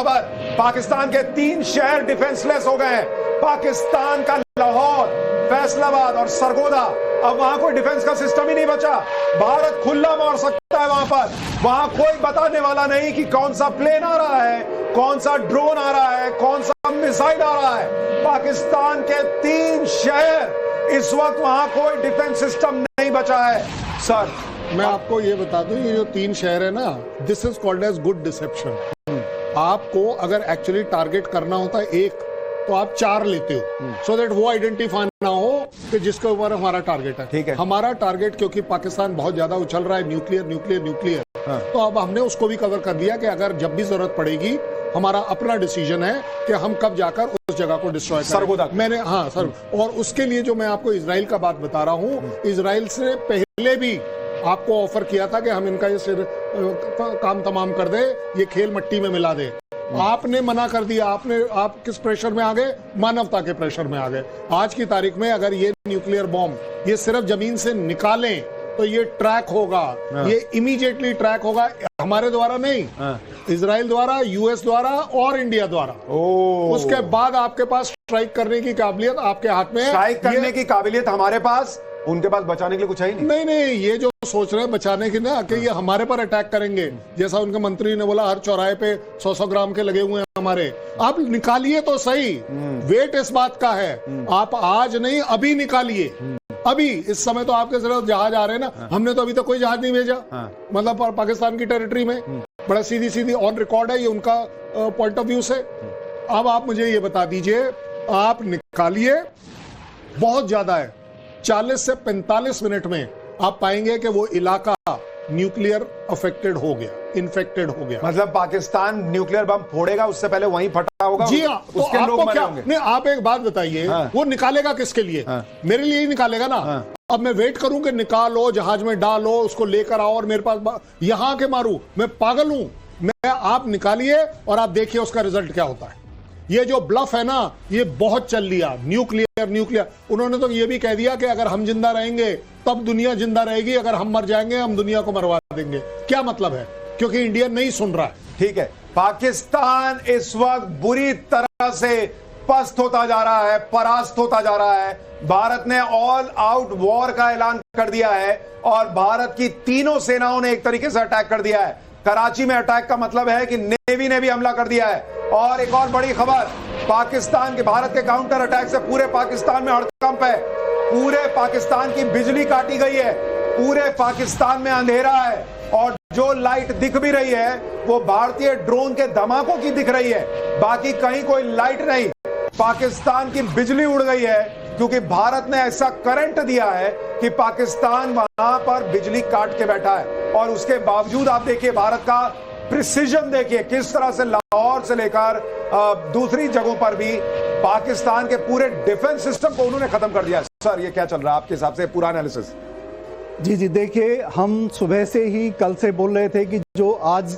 खबर, पाकिस्तान के 3 शहर डिफेंसलेस हो गए हैं। पाकिस्तान का लाहौर, फैसलाबाद और सरगोदा, अब वहां कोई डिफेंस का सिस्टम ही नहीं बचा। भारत खुला मार सकता है वहां पर, वहां कोई बताने वाला नहीं कि कौन सा प्लेन आ रहा है, कौन सा ड्रोन आ रहा है, कौन सा मिसाइल आ रहा है। पाकिस्तान के 3 शहर, इस वक्त वहां कोई डिफेंस सिस्टम नहीं बचा है। सर मैं आपको ये बता दूं, ये जो 3 शहर है ना, this is called as good deception. आपको अगर एक्चुअली टारगेट करना होता है एक, तो आप 4 लेते हो, सो दैट वो आइडेंटिफाई ना हो कि जिसके ऊपर हमारा टारगेट है। ठीक है, हमारा टारगेट, क्योंकि पाकिस्तान बहुत ज्यादा उछल रहा है न्यूक्लियर न्यूक्लियर न्यूक्लियर, तो अब हमने उसको भी कवर कर दिया कि अगर जब भी जरूरत पड़ेगी, हमारा अपना डिसीजन है कि हम कब जाकर उस जगह को डिस्ट्रॉय करें। मैंने सर, और उसके लिए जो मैं आपको इजराइल का बात बता रहा हूँ, इजराइल से पहले भी आपको ऑफर किया था कि हम इनका ये काम तमाम कर दे, ये खेल मट्टी में मिला दे। आपने मना कर दिया। आप किस प्रेशर में आ गए? मानवता के प्रेशर में आ गए। आज की तारीख में अगर ये न्यूक्लियर बॉम्ब ये सिर्फ जमीन से निकालें तो ये ट्रैक होगा, ये इमीडिएटली ट्रैक होगा, हमारे द्वारा नहीं, इजराइल द्वारा, यूएस द्वारा और इंडिया द्वारा। उसके बाद आपके पास स्ट्राइक करने की काबिलियत आपके हाथ में है। स्ट्राइक करने की काबिलियत हमारे पास, उनके पास बचाने के लिए कुछ है ही नहीं। नहीं, ये जो सोच रहे हैं बचाने की ना, कि ये हमारे पर अटैक करेंगे, जैसा उनके मंत्री ने बोला, हर चौराहे पे 100-100 ग्राम के लगे हुए हैं हमारे। आप निकालिए तो सही, वेट इस बात का है, आप आज नहीं अभी निकालिए। अभी इस समय तो आपके सिर्फ जहाज आ रहे हैं ना, हमने तो अभी तक कोई जहाज नहीं भेजा, मतलब पाकिस्तान की टेरिटरी में। बड़ा सीधी ऑन रिकॉर्ड है ये उनका पॉइंट ऑफ व्यू से। अब आप मुझे ये बता दीजिए, आप निकालिए, बहुत ज्यादा है, 40 से 45 मिनट में आप पाएंगे कि वो इलाका न्यूक्लियर अफेक्टेड हो गया, इन्फेक्टेड हो गया। मतलब पाकिस्तान न्यूक्लियर बम फोड़ेगा, उससे पहले वहीं फटा होगा। जी हाँ, तो उसके लोग मरे होंगे। नहीं, आप एक बात बताइए, वो निकालेगा किसके लिए? मेरे लिए ही निकालेगा ना। अब मैं वेट करूं कि निकालो, जहाज में डालो, उसको लेकर आओ और मेरे पास यहां के मारू? मैं पागल हूं? मैं आप निकालिए और आप देखिए उसका रिजल्ट क्या होता है। ये जो ब्लफ है ना, ये बहुत चल लिया, न्यूक्लियर। उन्होंने तो ये भी कह दिया कि अगर हम जिंदा रहेंगे तब दुनिया जिंदा रहेगी, अगर हम मर जाएंगे हम दुनिया को मरवा देंगे। क्या मतलब है? क्योंकि इंडिया नहीं सुन रहा है। ठीक है, पाकिस्तान इस वक्त बुरी तरह से पस्त होता जा रहा है, परास्त होता जा रहा है। भारत ने ऑल आउट वॉर का ऐलान कर दिया है और भारत की तीनों सेनाओं ने एक तरीके से अटैक कर दिया है। कराची में अटैक का मतलब है कि नेवी ने भी हमला कर दिया है। और एक और बड़ी खबर, पाकिस्तान के, भारत के काउंटर अटैक से पूरे पाकिस्तान में हड़कंप है। पूरे पाकिस्तान की बिजली काटी गई है, पूरे पाकिस्तान में अंधेरा है, और जो लाइट दिख भी रही है वो भारतीय ड्रोन के धमाकों की दिख रही है, बाकी कहीं कोई लाइट नहीं। पाकिस्तान की बिजली उड़ गई है क्योंकि भारत ने ऐसा करंट दिया है कि पाकिस्तान वहां पर बिजली काट के बैठा है। और उसके बावजूद आप देखिए भारत का प्रिसीजन, देखिए किस तरह से लाहौर से लेकर दूसरी जगहों पर भी पाकिस्तान के पूरे डिफेंस सिस्टम को उन्होंने खत्म कर दिया। सर ये क्या चल रहा है आपके हिसाब से, पूरा एनालिसिस? जी देखिए, हम सुबह से ही कल से बोल रहे थे कि जो आज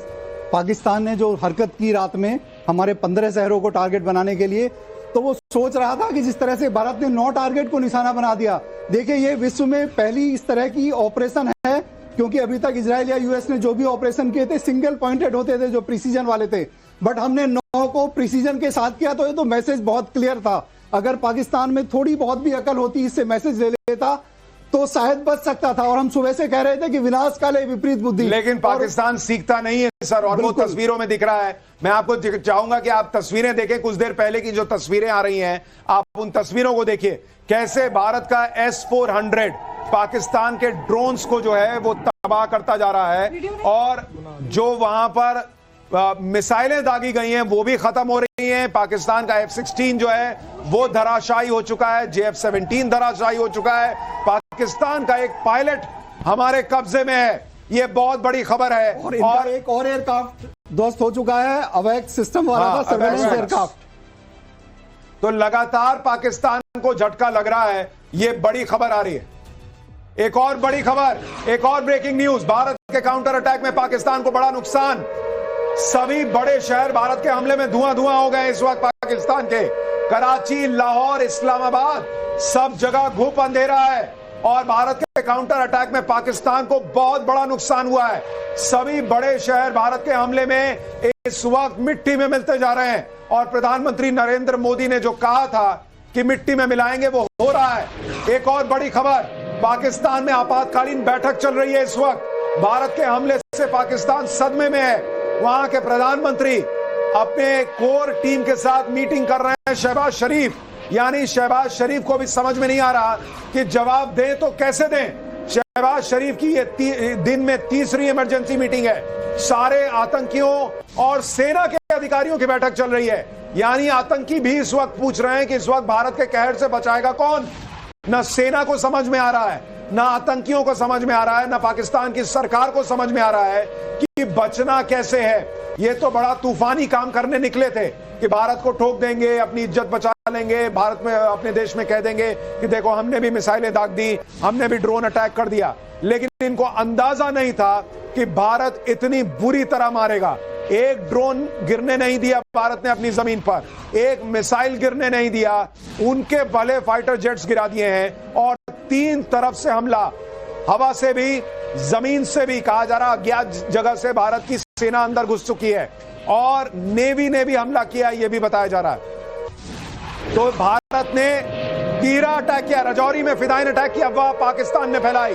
पाकिस्तान ने जो हरकत की रात में हमारे 15 शहरों को टारगेट बनाने के लिए, तो वो सोच रहा था कि जिस तरह से भारत ने 9 टारगेट को निशाना बना दिया। देखिए, ये विश्व में पहली इस तरह की ऑपरेशन है, क्योंकि अभी तक इजराइल या यूएस ने जो भी ऑपरेशन किए थे सिंगल पॉइंटेड होते थे, जो प्रिसीजन वाले थे, बट हमने 9 को प्रिसीजन के साथ किया। तो ये तो मैसेज बहुत क्लियर था। अगर पाकिस्तान में थोड़ी बहुत भी अकल होती, इससे मैसेज ले लेता तो शायद बच सकता था। और हम सुबह से कह रहे थे कि विनाश काले विपरीत बुद्धि, लेकिन पाकिस्तान सीखता नहीं है सर, और वो तस्वीरों में दिख रहा है। मैं आपको चाहूंगा कि आप तस्वीरें देखें, कुछ देर पहले की जो तस्वीरें आ रही हैं, आप उन तस्वीरों को देखिए, कैसे भारत का S-400 पाकिस्तान के ड्रोन्स को जो है वो तबाह करता जा रहा है, और जो वहां पर मिसाइलें दागी गई हैं वो भी खत्म हो रही हैं। पाकिस्तान का F-16 जो है वो धराशायी हो चुका है, JF-17 धराशायी हो चुका है। पाकिस्तान का एक पायलट हमारे कब्जे में है, ये बहुत बड़ी खबर है। और एक और एयरक्राफ्ट ध्वस्त हो चुका है, अवैध सिस्टम वाला था, सर्वेलेंस एयरक्राफ्ट। तो लगातार पाकिस्तान को झटका लग रहा है, ये बड़ी खबर आ रही है। एक और बड़ी खबर, एक और ब्रेकिंग न्यूज, भारत के काउंटर अटैक में पाकिस्तान को बड़ा नुकसान। सभी बड़े शहर भारत के हमले में धुआं हो गए इस वक्त पाकिस्तान के। कराची, लाहौर, इस्लामाबाद, सब जगह घुप अंधेरा है। और भारत के काउंटर अटैक में पाकिस्तान को बहुत बड़ा नुकसान हुआ है। सभी बड़े शहर भारत के हमले में इस वक्त मिट्टी में मिलते जा रहे हैं और प्रधानमंत्री नरेंद्र मोदी ने जो कहा था कि मिट्टी में मिलाएंगे वो हो रहा है। एक और बड़ी खबर, पाकिस्तान में आपातकालीन बैठक चल रही है इस वक्त। भारत के हमले से पाकिस्तान सदमे में है। वहां के प्रधानमंत्री अपने कोर टीम के साथ मीटिंग कर रहे हैं। शहबाज शरीफ, यानी शहबाज शरीफ को भी समझ में नहीं आ रहा कि जवाब दें तो कैसे दें। शहबाज शरीफ की ये दिन में तीसरी इमरजेंसी मीटिंग है। सारे आतंकियों और सेना के अधिकारियों की बैठक चल रही है। यानी आतंकी भी इस वक्त पूछ रहे हैं कि इस वक्त भारत के कहर से बचाएगा कौन। न सेना को समझ में आ रहा है, न आतंकियों को समझ में आ रहा है, न पाकिस्तान की सरकार को समझ में आ रहा है कि बचना कैसे है। ये तो बड़ा तूफानी काम करने निकले थे कि भारत को ठोक देंगे, अपनी इज्जत बचा लेंगे, भारत में अपने देश में कह देंगे कि देखो हमने भी मिसाइलें दाग दी, हमने भी ड्रोन अटैक कर दिया। लेकिन इनको अंदाजा नहीं था कि भारत इतनी बुरी तरह मारेगा। एक ड्रोन गिरने नहीं दिया भारत ने अपनी जमीन पर, एक मिसाइल गिरने नहीं दिया, उनके भले फाइटर जेट्स गिरा दिए हैं और 3 तरफ से हमला, हवा से भी जमीन से भी, कहा जा रहा अज्ञात जगह से भारत की सेना अंदर घुस चुकी है और नेवी ने भी हमला किया, यह भी बताया जा रहा है। तो भारत ने तीरा अटैक किया, रजौरी में फिदाइन अटैक की अफवाह पाकिस्तान ने फैलाई।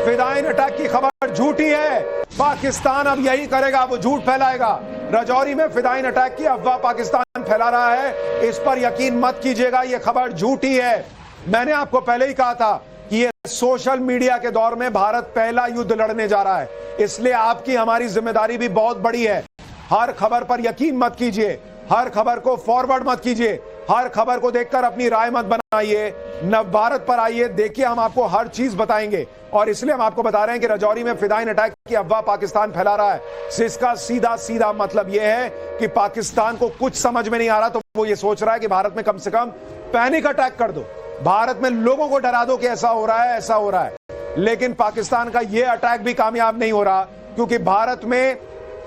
फिदाइन अटैक की खबर झूठी है, पाकिस्तान अब यही करेगा, वो झूठ फैलाएगा। रजौरी में फिदाइन अटैक की अफवाह पाकिस्तान फैला रहा है, इस पर यकीन मत कीजिएगा, यह खबर झूठी है। मैंने आपको पहले ही कहा था कि ये सोशल मीडिया के दौर में भारत पहला युद्ध लड़ने जा रहा है, इसलिए आपकी हमारी जिम्मेदारी भी बहुत बड़ी है। हर खबर पर यकीन मत कीजिए, हर खबर को फॉरवर्ड मत कीजिए, हर खबर को देखकर अपनी राय मत बनाइए। नव भारत पर आइए, देखिए हम आपको हर चीज बताएंगे और इसलिए हम आपको बता रहे हैं कि रजौरी में फिदाइन अटैक की अफवाह पाकिस्तान फैला रहा है। इसका सीधा सीधा मतलब यह है कि पाकिस्तान को कुछ समझ में नहीं आ रहा, तो वो ये सोच रहा है कि भारत में कम से कम पैनिक अटैक कर दो, भारत में लोगों को डरा दो कि ऐसा हो रहा है, ऐसा हो रहा है। लेकिन पाकिस्तान का यह अटैक भी कामयाब नहीं हो रहा, क्योंकि भारत में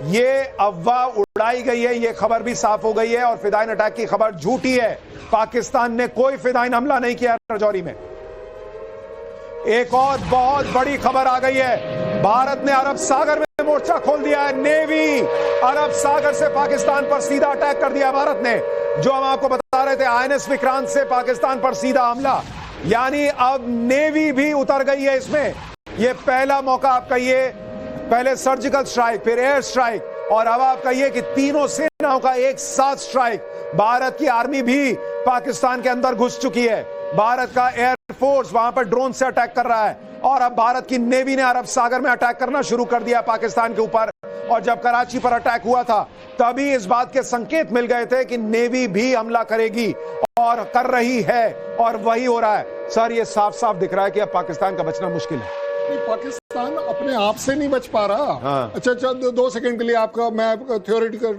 ये अफवाह उड़ाई गई है, ये खबर भी साफ हो गई है और फिदाइन अटैक की खबर झूठी है। पाकिस्तान ने कोई फिदाइन हमला नहीं किया रजौरी में। एक और बहुत बड़ी खबर आ गई है, भारत ने अरब सागर में मोर्चा खोल दिया है। नेवी अरब सागर से पाकिस्तान पर सीधा अटैक कर दिया भारत ने। जो हम आपको बता रहे थे INS विक्रांत से पाकिस्तान पर सीधा हमला, यानी अब नेवी भी उतर गई है इसमें। यह पहला मौका आप कहिए, पहले सर्जिकल स्ट्राइक, फिर एयर स्ट्राइक और अब आप कहिए कि तीनों सेनाओं का एक साथ स्ट्राइक। भारत की आर्मी भी पाकिस्तान के अंदर घुस चुकी है, भारत का एयरफोर्स वहां पर ड्रोन से अटैक कर रहा है और अब भारत की नेवी ने अरब सागर में अटैक करना शुरू कर दिया पाकिस्तान के ऊपर। और जब कराची पर अटैक हुआ था तभी इस बात के संकेत मिल गए थे कि नेवी भी हमला करेगी और कर रही है और वही हो रहा है। सर, ये साफ साफ दिख रहा है कि अब पाकिस्तान का बचना मुश्किल है। पाकिस्तान अपने आप से नहीं बच पा रहा। हाँ। अच्छा 2 सेकंड के लिए आपका मैं थ्योरेटिकल